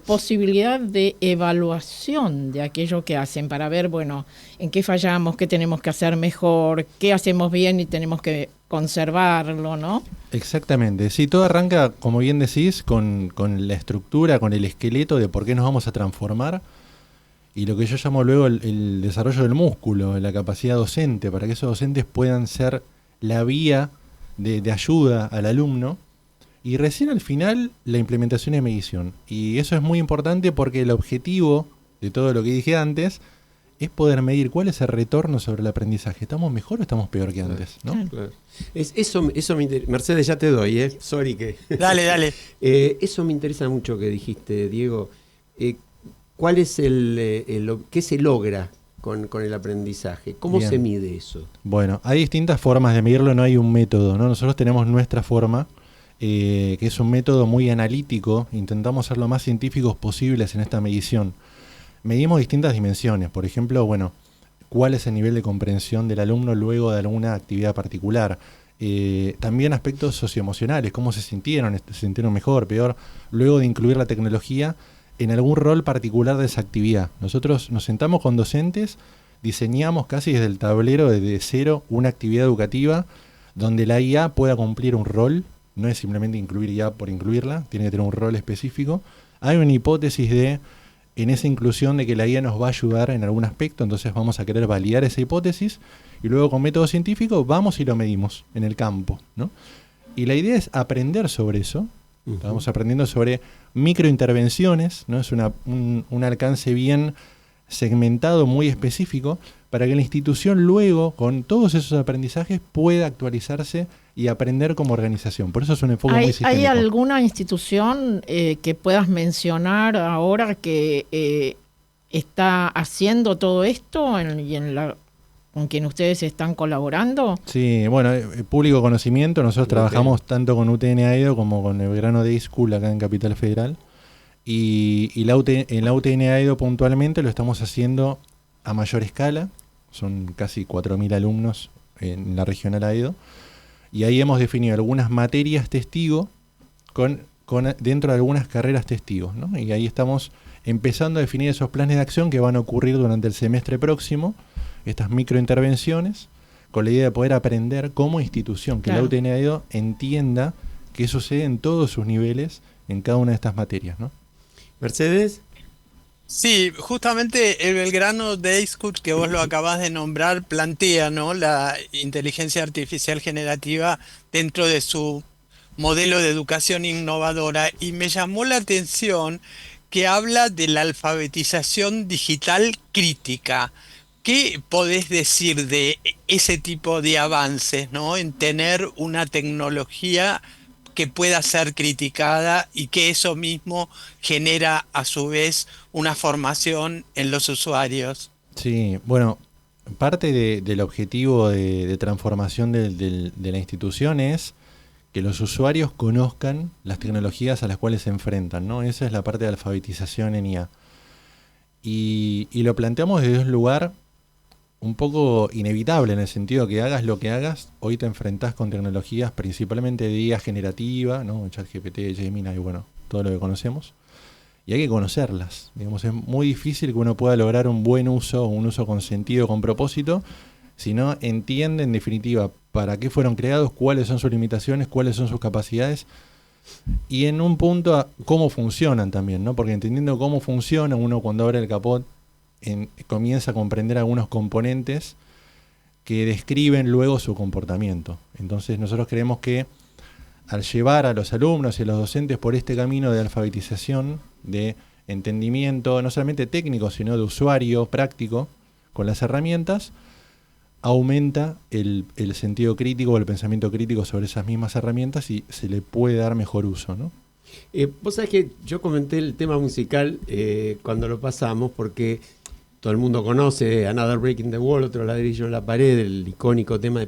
posibilidad de evaluación de aquello que hacen para ver, bueno, en qué fallamos, qué tenemos que hacer mejor, qué hacemos bien y tenemos que conservarlo, ¿no? Exactamente. Sí, todo arranca, como bien decís, con la estructura, con el esqueleto de por qué nos vamos a transformar, y lo que yo llamo luego el desarrollo del músculo, la capacidad docente, para que esos docentes puedan ser la vía de ayuda al alumno. Y recién al final, la implementación y medición. Y eso es muy importante porque el objetivo de todo lo que dije antes es poder medir cuál es el retorno sobre el aprendizaje. ¿Estamos mejor o estamos peor que antes? ¿No? Claro. Eso me interesa. Mercedes, ya te doy, sorry que... Dale. Eso me interesa mucho que dijiste, Diego. ¿Cuál es qué se logra con el aprendizaje? ¿Cómo Bien. se mide eso? Bueno, hay distintas formas de medirlo, no hay un método, ¿no? Nosotros tenemos nuestra forma, que es un método muy analítico. Intentamos ser lo más científicos posibles en esta medición. Medimos distintas dimensiones, por ejemplo, bueno, cuál es el nivel de comprensión del alumno luego de alguna actividad particular. También aspectos socioemocionales, cómo se sintieron mejor, peor, luego de incluir la tecnología en algún rol particular de esa actividad. Nosotros nos sentamos con docentes, diseñamos casi desde el tablero, desde cero, una actividad educativa donde la IA pueda cumplir un rol, no es simplemente incluir IA por incluirla, tiene que tener un rol específico. Hay una hipótesis en esa inclusión de que la IA nos va a ayudar en algún aspecto, entonces vamos a querer validar esa hipótesis y luego con método científico vamos y lo medimos en el campo, ¿no? Y la idea es aprender sobre eso. Estamos aprendiendo sobre microintervenciones, ¿no? Es un alcance bien segmentado, muy específico, para que la institución luego, con todos esos aprendizajes, pueda actualizarse y aprender como organización. Por eso es un enfoque muy sistémico. ¿Hay alguna institución que puedas mencionar ahora que está haciendo todo esto con quien ustedes están colaborando? Sí, bueno, público conocimiento. Nosotros trabajamos tanto con UTN AEDO como con el Belgrano Day School acá en Capital Federal. Y en la UTN AEDO puntualmente lo estamos haciendo a mayor escala. Son casi 4.000 alumnos en la regional AEDO. Y ahí hemos definido algunas materias testigo dentro de algunas carreras testigos, ¿no? Y ahí estamos empezando a definir esos planes de acción que van a ocurrir durante el semestre próximo, estas microintervenciones, con la idea de poder aprender como institución, que la UTN AEDO entienda qué sucede en todos sus niveles en cada una de estas materias, ¿no? Mercedes. Sí, justamente el Belgrano Day School, que vos lo acabás de nombrar, plantea, ¿no?, la inteligencia artificial generativa dentro de su modelo de educación innovadora, y me llamó la atención que habla de la alfabetización digital crítica. ¿Qué podés decir de ese tipo de avances, ¿no?, en tener una tecnología que pueda ser criticada y que eso mismo genera a su vez una formación en los usuarios? Sí, bueno, parte del objetivo de transformación de la institución es que los usuarios conozcan las tecnologías a las cuales se enfrentan, ¿no? Esa es la parte de alfabetización en IA. Y lo planteamos desde un lugar un poco inevitable, en el sentido que hagas lo que hagas, hoy te enfrentás con tecnologías principalmente de IA generativa, ¿no? ChatGPT, Gemini, y bueno, todo lo que conocemos. Y hay que conocerlas. Digamos, es muy difícil que uno pueda lograr un buen uso, un uso con sentido, con propósito, si no entiende en definitiva para qué fueron creados, cuáles son sus limitaciones, cuáles son sus capacidades, y en un punto cómo funcionan también, ¿no? Porque entendiendo cómo funciona, uno cuando abre el capot comienza a comprender algunos componentes que describen luego su comportamiento. Entonces nosotros creemos que al llevar a los alumnos y a los docentes por este camino de alfabetización, de entendimiento no solamente técnico, sino de usuario práctico con las herramientas, aumenta el sentido crítico o el pensamiento crítico sobre esas mismas herramientas y se le puede dar mejor uso, ¿no? Vos sabés que yo comenté el tema musical cuando lo pasamos, porque todo el mundo conoce Another Brick in the Wall, otro ladrillo en la pared, el icónico tema de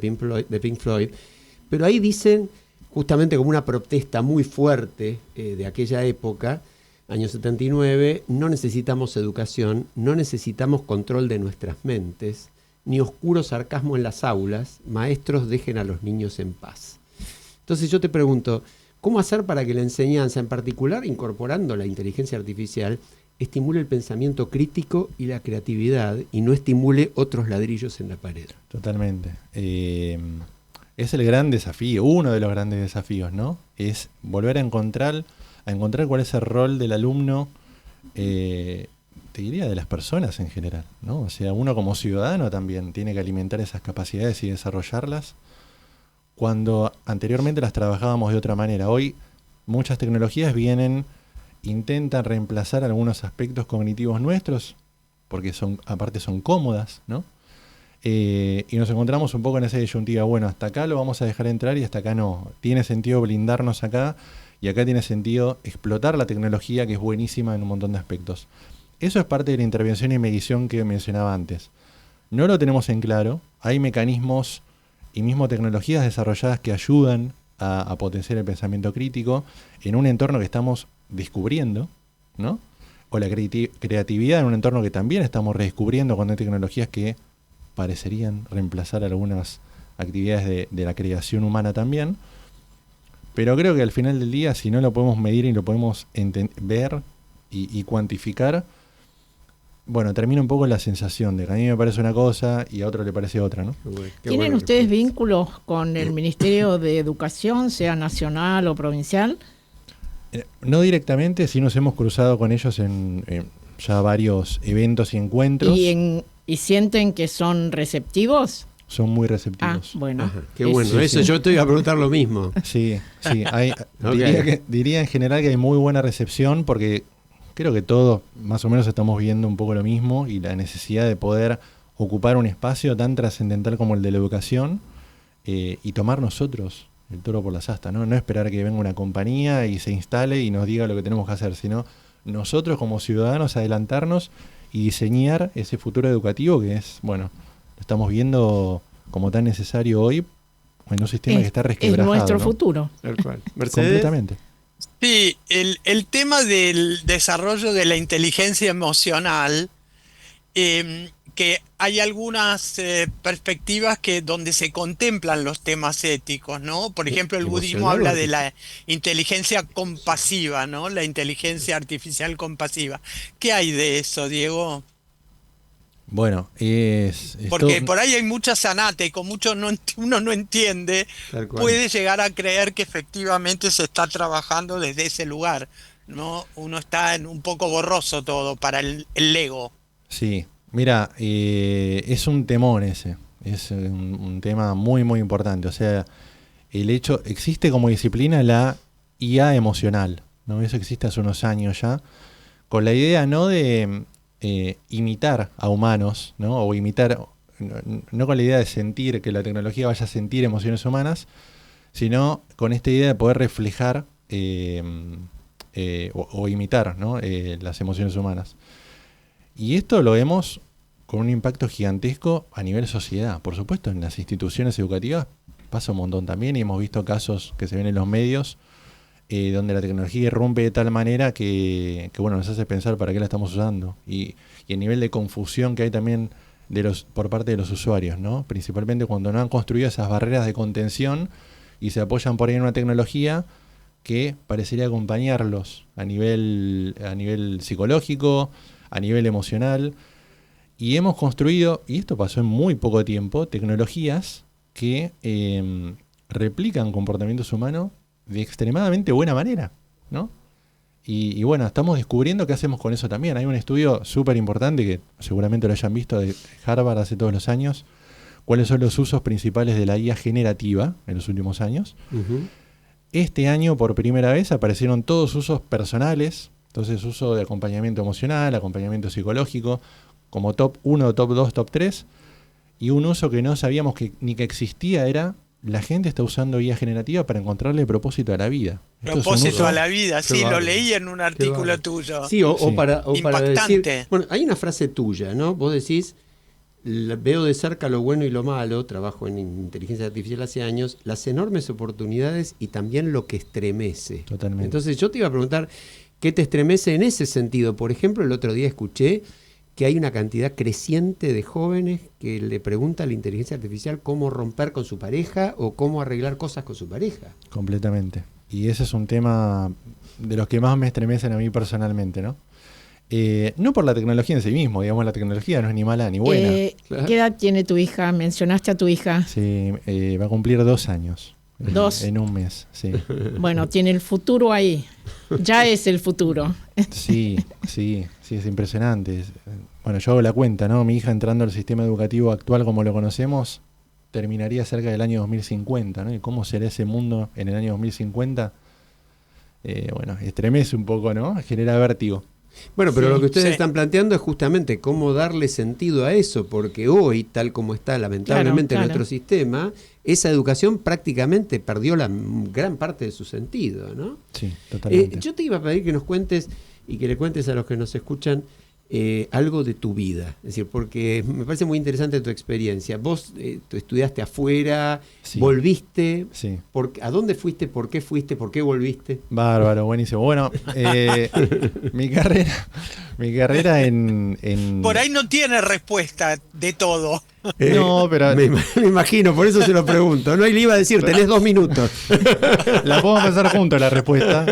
Pink Floyd, pero ahí dicen, justamente como una protesta muy fuerte de aquella época, año 79, no necesitamos educación, no necesitamos control de nuestras mentes, ni oscuro sarcasmo en las aulas, maestros dejen a los niños en paz. Entonces yo te pregunto, ¿cómo hacer para que la enseñanza, en particular incorporando la inteligencia artificial, estimule el pensamiento crítico y la creatividad y no estimule otros ladrillos en la pared? Totalmente. Es el gran desafío, uno de los grandes desafíos, ¿no? Es volver a encontrar cuál es el rol del alumno, te diría de las personas en general, ¿no? O sea, uno como ciudadano también tiene que alimentar esas capacidades y desarrollarlas, cuando anteriormente las trabajábamos de otra manera. Hoy muchas tecnologías intentan reemplazar algunos aspectos cognitivos nuestros, porque aparte son cómodas, ¿no? Y nos encontramos un poco en esa disyuntiva, bueno, hasta acá lo vamos a dejar entrar y hasta acá no. Tiene sentido blindarnos acá y acá tiene sentido explotar la tecnología, que es buenísima en un montón de aspectos. Eso es parte de la intervención y medición que mencionaba antes. No lo tenemos en claro, hay mecanismos y mismo tecnologías desarrolladas que ayudan a potenciar el pensamiento crítico en un entorno que estamos descubriendo, ¿no? O la creatividad en un entorno que también estamos redescubriendo cuando hay tecnologías que parecerían reemplazar algunas actividades de la creación humana también. Pero creo que al final del día, si no lo podemos medir y lo podemos ver y cuantificar, bueno, termina un poco la sensación de que a mí me parece una cosa y a otro le parece otra, ¿no? ¿Tienen ustedes vínculos con el Ministerio de Educación, sea nacional o provincial? No directamente, sí nos hemos cruzado con ellos en ya varios eventos y encuentros. ¿Y sienten que son receptivos? Son muy receptivos. Bueno. Ajá, qué bueno, eso sí. Yo te iba a preguntar lo mismo. Sí. Okay. Diría en general que hay muy buena recepción porque creo que todos más o menos estamos viendo un poco lo mismo y la necesidad de poder ocupar un espacio tan trascendental como el de la educación y tomar nosotros el toro por las astas, ¿no? No esperar que venga una compañía y se instale y nos diga lo que tenemos que hacer, sino nosotros como ciudadanos adelantarnos y diseñar ese futuro educativo que es, bueno, lo estamos viendo como tan necesario hoy en un sistema que está resquebrajado. Es nuestro, ¿no?, futuro. Tal cual. ¿Mercedes? Completamente. Sí, el tema del desarrollo de la inteligencia emocional, que hay algunas perspectivas donde se contemplan los temas éticos, ¿no? Por ejemplo, el budismo habla de la inteligencia compasiva, ¿no? La inteligencia artificial compasiva. ¿Qué hay de eso, Diego? Bueno, porque por ahí hay mucha sanata y con mucho uno no entiende, puede llegar a creer que efectivamente se está trabajando desde ese lugar, ¿no? Uno está un poco borroso todo para el ego. Sí, mira, es un temor ese, es un tema muy muy importante. O sea, existe como disciplina la IA emocional, ¿no? Eso existe hace unos años ya, con la idea no de imitar a humanos, ¿no? O imitar, no con la idea de sentir, que la tecnología vaya a sentir emociones humanas, sino con esta idea de poder reflejar o imitar, ¿no? Las emociones humanas. Y esto lo vemos con un impacto gigantesco a nivel sociedad. Por supuesto, en las instituciones educativas pasa un montón también, y hemos visto casos que se ven en los medios donde la tecnología irrumpe de tal manera que bueno, nos hace pensar para qué la estamos usando. Y el nivel de confusión que hay también por parte de los usuarios, ¿no? Principalmente cuando no han construido esas barreras de contención y se apoyan por ahí en una tecnología que parecería acompañarlos a nivel psicológico, a nivel emocional. Y hemos construido, y esto pasó en muy poco tiempo, tecnologías que replican comportamientos humanos de extremadamente buena manera, ¿no? Y bueno, estamos descubriendo qué hacemos con eso también. Hay un estudio súper importante que seguramente lo hayan visto de Harvard hace todos los años, cuáles son los usos principales de la IA generativa en los últimos años. Uh-huh. Este año, por primera vez, aparecieron todos usos personales, entonces uso de acompañamiento emocional, acompañamiento psicológico, como top 1, top 2, top 3, y un uso que no sabíamos ni que existía era: la gente está usando IA generativa para encontrarle propósito a la vida. Propósito a la vida, sí, lo leí en un artículo tuyo. Sí, o para decir, bueno, hay una frase tuya, ¿no? Vos decís, veo de cerca lo bueno y lo malo, trabajo en inteligencia artificial hace años, las enormes oportunidades y también lo que estremece. Totalmente. Entonces yo te iba a preguntar, ¿qué te estremece en ese sentido? Por ejemplo, el otro día escuché que hay una cantidad creciente de jóvenes que le preguntan a la inteligencia artificial cómo romper con su pareja o cómo arreglar cosas con su pareja. Completamente. Y ese es un tema de los que más me estremecen a mí personalmente, ¿no? No por la tecnología en sí mismo, digamos, la tecnología no es ni mala ni buena. Claro. ¿Qué edad tiene tu hija? ¿Mencionaste a tu hija? Sí, va a cumplir 2 años. 2. En un mes, sí. Bueno, tiene el futuro ahí. Ya es el futuro. Sí, es impresionante. Bueno, yo hago la cuenta, ¿no? Mi hija entrando al sistema educativo actual como lo conocemos, terminaría cerca del año 2050, ¿no? ¿Y cómo será ese mundo en el año 2050? Bueno, estremece un poco, ¿no? Genera vértigo. Bueno, pero Sí, lo que ustedes sí. están planteando es justamente cómo darle sentido a eso, porque hoy, tal como está lamentablemente Claro. nuestro sistema, esa educación prácticamente perdió la gran parte de su sentido, ¿no? Sí, totalmente. Yo te iba a pedir que nos cuentes y que le cuentes a los que nos escuchan algo de tu vida, es decir, porque me parece muy interesante tu experiencia. Vos tú estudiaste afuera, Sí. volviste, Sí. ¿a dónde fuiste? ¿Por qué volviste? Bárbaro, buenísimo. Bueno, mi carrera en... Por ahí no tiene respuesta de todo. No, pero Me imagino, por eso se lo pregunto. No, y le iba a decir, tenés 2 minutos. la podemos pensar juntos la respuesta.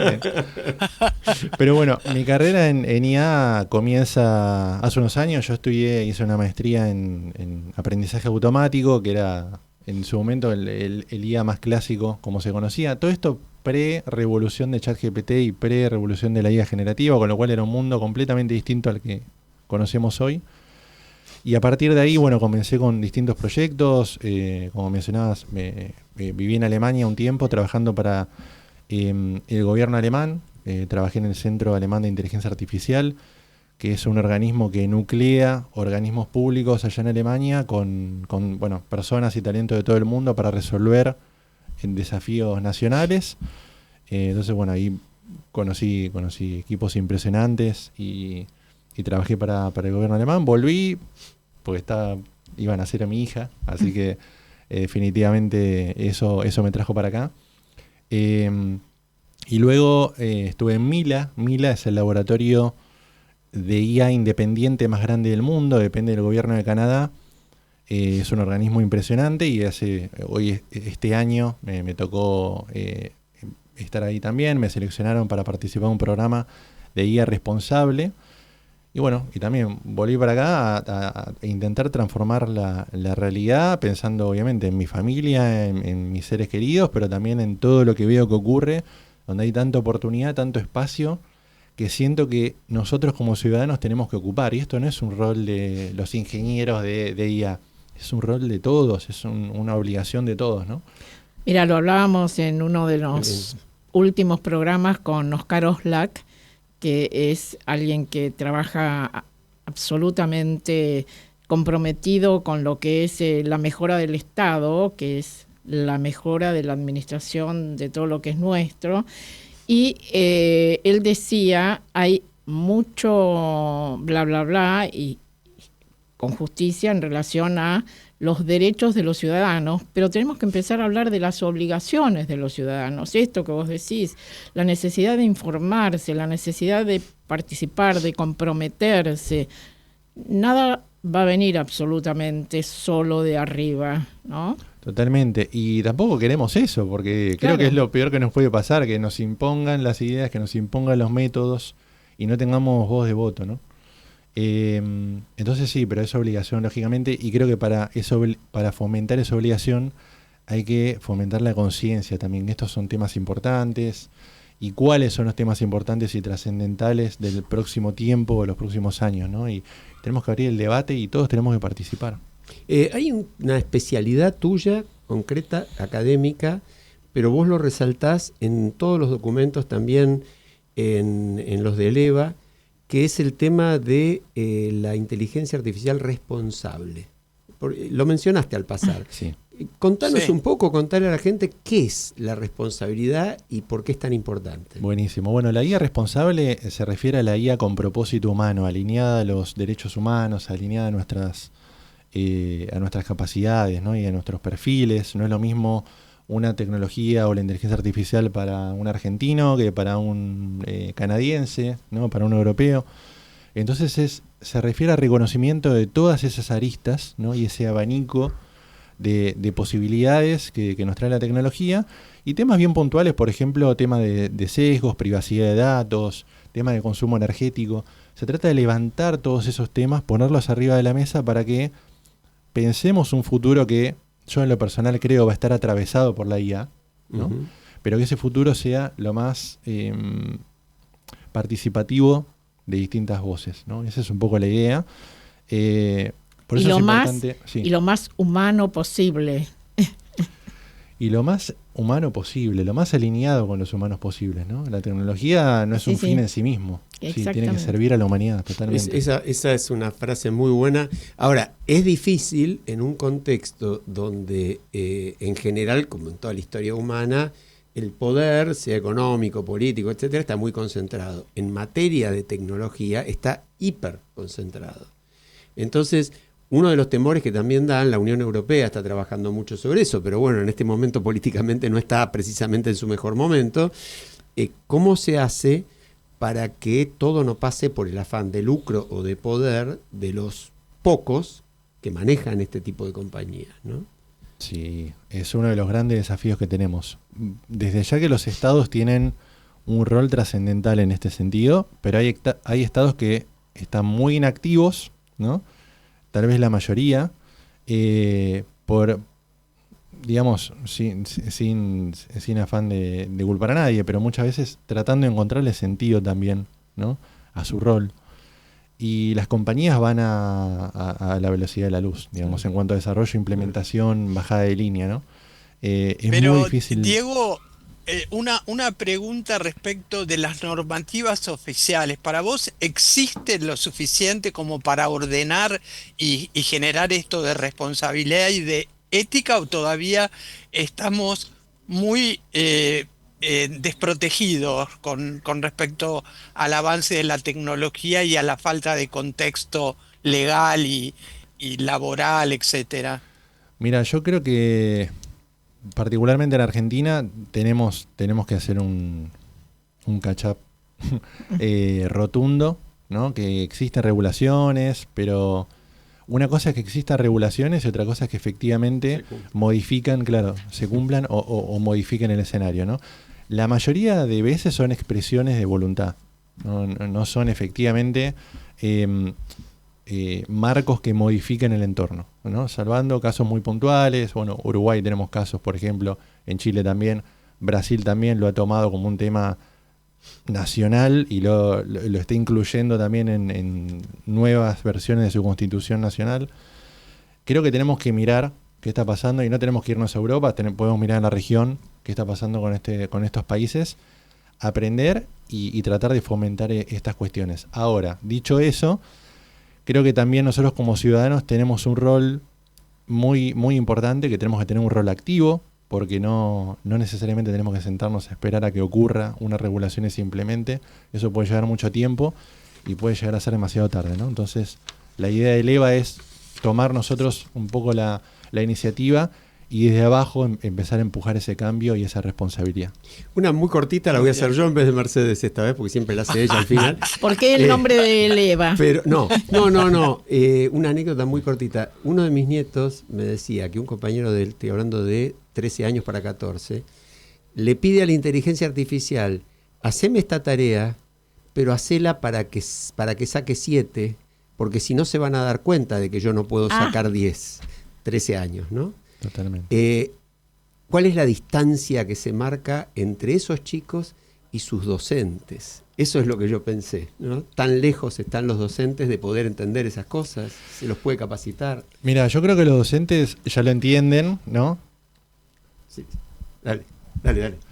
Pero bueno, mi carrera en IA comienza hace unos años. Yo hice una maestría en aprendizaje automático, que era en su momento el IA más clásico, como se conocía. Todo esto pre-revolución de ChatGPT y pre-revolución de la IA generativa, con lo cual era un mundo completamente distinto al que conocemos hoy. Y a partir de ahí, bueno, comencé con distintos proyectos. Como mencionabas, viví en Alemania un tiempo trabajando para el gobierno alemán. Trabajé en el Centro Alemán de Inteligencia Artificial, que es un organismo que nuclea organismos públicos allá en Alemania con bueno, personas y talentos de todo el mundo para resolver desafíos nacionales. Entonces, bueno, ahí conocí equipos impresionantes y trabajé para el gobierno alemán. Volví porque iban a nacer a mi hija, así que definitivamente eso me trajo para acá. Y luego estuve en Mila. Mila es el laboratorio de IA independiente más grande del mundo, depende del gobierno de Canadá. Es un organismo impresionante y este año me tocó estar ahí también. Me seleccionaron para participar en un programa de IA responsable. Y bueno, y también volví para acá a intentar transformar la realidad, pensando obviamente en mi familia, en mis seres queridos, pero también en todo lo que veo que ocurre, donde hay tanta oportunidad, tanto espacio, que siento que nosotros como ciudadanos tenemos que ocupar. Y esto no es un rol de los ingenieros de IA, es un rol de todos, es una obligación de todos, ¿no? Mira, lo hablábamos en uno de los últimos programas con Oscar Oslak, que es alguien que trabaja absolutamente comprometido con lo que es la mejora del Estado, que es la mejora de la administración de todo lo que es nuestro. Y él decía, hay mucho bla, bla, bla, y con justicia en relación a los derechos de los ciudadanos, pero tenemos que empezar a hablar de las obligaciones de los ciudadanos. Esto que vos decís, la necesidad de informarse, la necesidad de participar, de comprometerse. Nada va a venir absolutamente solo de arriba, ¿no? Totalmente, y tampoco queremos eso, porque creo que es lo peor que nos puede pasar, que nos impongan las ideas, que nos impongan los métodos y no tengamos voz de voto, ¿no? Entonces sí, pero es obligación, lógicamente, y creo que para fomentar esa obligación hay que fomentar la conciencia también. Estos son temas importantes, y cuáles son los temas importantes y trascendentales del próximo tiempo o los próximos años, ¿no? Y tenemos que abrir el debate y todos tenemos que participar. Hay una especialidad tuya, concreta, académica, pero vos lo resaltás en todos los documentos, también en los de Eleva, que es el tema de la inteligencia artificial responsable. Lo mencionaste al pasar. Sí. Contanos un poco, contarle a la gente qué es la responsabilidad y por qué es tan importante. Buenísimo. Bueno, la IA responsable se refiere a la IA con propósito humano, alineada a los derechos humanos, alineada a nuestras capacidades, ¿no? Y a nuestros perfiles. No es lo mismo una tecnología o la inteligencia artificial para un argentino que para un canadiense, ¿no? Para un europeo. Entonces se refiere al reconocimiento de todas esas aristas, ¿no? Y ese abanico de posibilidades que nos trae la tecnología, y temas bien puntuales, por ejemplo, tema de sesgos, privacidad de datos, tema de consumo energético. Se trata de levantar todos esos temas, ponerlos arriba de la mesa para que pensemos un futuro que yo en lo personal creo va a estar atravesado por la IA, ¿no? Pero que ese futuro sea lo más participativo de distintas voces, ¿no? Esa es un poco la idea. Por eso es importante, sí. Y lo más humano posible. y lo más humano posible, lo más alineado con los humanos posibles, ¿no? La tecnología no es un fin en sí mismo, sí, tiene que servir a la humanidad totalmente. Esa es una frase muy buena. Ahora, es difícil en un contexto donde en general, como en toda la historia humana, el poder, sea económico, político, etcétera, está muy concentrado. En materia de tecnología está hiper concentrado. Entonces, uno de los temores que también dan, la Unión Europea está trabajando mucho sobre eso, pero bueno, en este momento políticamente no está precisamente en su mejor momento. ¿Cómo se hace para que todo no pase por el afán de lucro o de poder de los pocos que manejan este tipo de compañías, ¿no? Sí, es uno de los grandes desafíos que tenemos. Desde ya que los estados tienen un rol trascendental en este sentido, pero hay estados que están muy inactivos, ¿no? Tal vez la mayoría, por, digamos, sin afán de culpar a nadie, pero muchas veces tratando de encontrarle sentido también, ¿no? A su rol. Y las compañías van a la velocidad de la luz, digamos, en cuanto a desarrollo, implementación, bajada de línea, ¿no? Pero, muy difícil. Diego, una pregunta respecto de las normativas oficiales. ¿Para vos existe lo suficiente como para ordenar y generar esto de responsabilidad y de ética, o todavía estamos muy desprotegidos con respecto al avance de la tecnología y a la falta de contexto legal y laboral, etcétera? Mira, yo creo que particularmente en Argentina tenemos que hacer un catch-up rotundo, ¿no? Que existen regulaciones, pero una cosa es que existan regulaciones y otra cosa es que efectivamente modifican, claro, se cumplan o modifiquen el escenario, ¿no? La mayoría de veces son expresiones de voluntad, no son efectivamente marcos que modifiquen el entorno, ¿no? Salvando casos muy puntuales. Bueno, Uruguay tenemos casos, por ejemplo, en Chile también, Brasil también lo ha tomado como un tema nacional y lo está incluyendo también en nuevas versiones de su constitución nacional. Creo que tenemos que mirar qué está pasando y no tenemos que irnos a Europa, podemos mirar en la región qué está pasando con estos países, aprender y tratar de fomentar estas cuestiones. Ahora, dicho eso, creo que también nosotros como ciudadanos tenemos un rol muy, muy importante, que tenemos que tener un rol activo, porque no necesariamente tenemos que sentarnos a esperar a que ocurra una regulación y se implemente. Eso puede llevar mucho tiempo y puede llegar a ser demasiado tarde, ¿no? Entonces, la idea del EVA es tomar nosotros un poco la iniciativa y desde abajo empezar a empujar ese cambio y esa responsabilidad. Una muy cortita la voy a hacer yo en vez de Mercedes esta vez, porque siempre la hace ella al final. ¿Por qué el nombre del EVA? Pero no. Una anécdota muy cortita. Uno de mis nietos me decía que un compañero de él, estoy hablando de 13 años para 14, le pide a la inteligencia artificial: haceme esta tarea, pero hacela para que saque 7, porque si no se van a dar cuenta de que yo no puedo sacar 10. 13 años, ¿no? Totalmente. ¿Cuál es la distancia que se marca entre esos chicos y sus docentes? Eso es lo que yo pensé, ¿no? Tan lejos están los docentes de poder entender esas cosas, se los puede capacitar. Mira, yo creo que los docentes ya lo entienden, ¿no? Sí. Dale.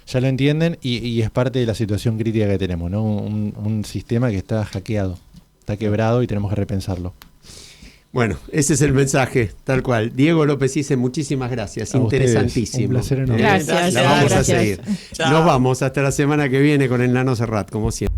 Ya lo entienden y es parte de la situación crítica que tenemos, ¿no? Un sistema que está hackeado, está quebrado y tenemos que repensarlo. Bueno, ese es el mensaje, tal cual. Diego López Ise, muchísimas gracias. A Interesantísimo. Ustedes, un placer enorme. Gracias. La vamos gracias. a seguir. Chao. Nos vamos hasta la semana que viene con el Nano Serrat, como siempre.